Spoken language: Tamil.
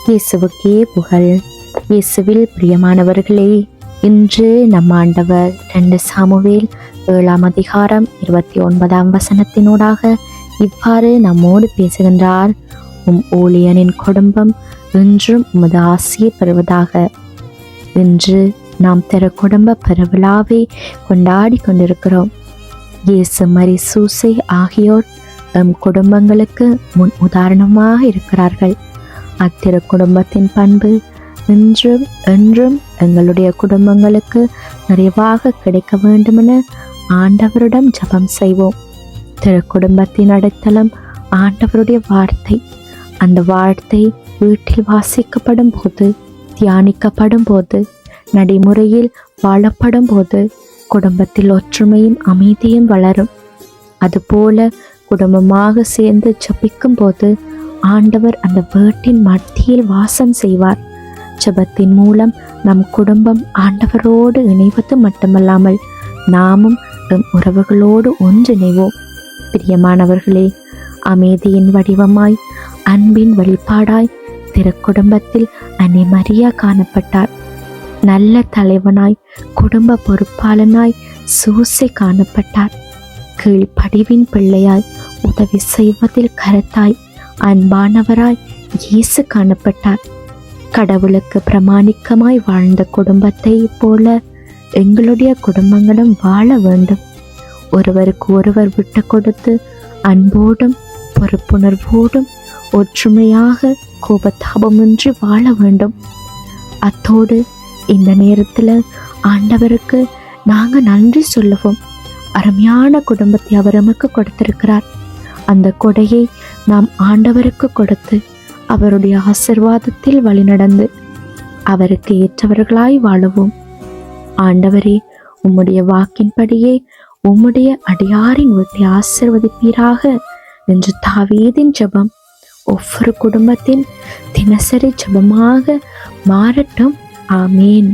இயேசுவுக்கே புகழ். இயேசுவில் பிரியமானவர்களே, இன்று நம் ஆண்டவர் 2 சாமுவேல் 7ஆம் அதிகாரம் 29ஆம் வசனத்தினூடாக இவ்வாறு நம்மோடு பேசுகின்றார். உம் ஊழியனின் குடும்பம் இன்றும் உமது ஆசியை பெறுவதாக. இன்று நாம் திரு குடும்ப பெருவிழாவை கொண்டாடி கொண்டிருக்கிறோம். இயேசு, மரி, சூசை ஆகியோர் எம் குடும்பங்களுக்கு முன் உதாரணமாக இருக்கிறார்கள். அத்திரு குடும்பத்தின் பண்பு இன்றும் என்றும் எங்களுடைய குடும்பங்களுக்கு நிறைவாக கிடைக்க வேண்டுமென ஆண்டவரிடம் ஜெபம் செய்வோம். திரு குடும்பத்தின் அடித்தளம் ஆண்டவருடைய வார்த்தை. அந்த வார்த்தை வீட்டில் வாசிக்கப்படும் போது, தியானிக்கப்படும் போது, நடைமுறையில் வாழப்படும் போது குடும்பத்தில் ஒற்றுமையும் அமைதியும் வளரும். அதுபோல குடும்பமாக சேர்ந்து ஜெபிக்கும் போது ஆண்டவர் அந்த வீட்டின் மத்தியில் வாசம் செய்வார். ஜெபத்தின் மூலம் நம் குடும்பம் ஆண்டவரோடு இணைவது மட்டுமல்லாமல் நாமும் நம் உறவுகளோடு ஒன்றிணைவோம். பிரியமானவர்களே, அமைதியின் வடிவமாய், அன்பின் வெளிப்பாடாய் திரு குடும்பத்தில் அன்னை மரியா காணப்பட்டார். நல்ல தலைவனாய், குடும்ப பொறுப்பாளனாய் சூசை காணப்பட்டார். கீழ்ப்படிவின் பிள்ளையாய், உதவி செய்வதில் கருத்தாய், அன்பானவராய் இயேசு காணப்பட்டார். கடவுளுக்கு பிரமாணிக்கமாய் வாழ்ந்த குடும்பத்தை போல எங்களுடைய குடும்பங்களும் வாழ வேண்டும். ஒருவருக்கு ஒருவர் விட்டு கொடுத்து அன்போடும் பொறுப்புணர்வோடும் ஒற்றுமையாக கோபதாபமின்றி வாழ வேண்டும். அத்தோடு இந்த நேரத்தில் ஆண்டவருக்கு நாங்கள் நன்றி சொல்லுவோம். அருமையான குடும்பத்தை அவர் நமக்கு கொடுத்திருக்கிறார். அந்த கொடையை நாம் ஆண்டவருக்கு கொடுத்து அவருடைய ஆசீர்வாதத்தில் வழிநடந்து அவருக்கு ஏற்றவர்களாய் வாழுவோம். ஆண்டவரே, உம்முடைய வாக்கின்படியே உம்முடைய அடியாரின் வீட்டை ஆசீர்வதிப்பீராக என்று தாவீதின் ஜெபம் ஒவ்வொரு குடும்பத்தின் தினசரி ஜெபமாக மாறட்டும். ஆமேன்.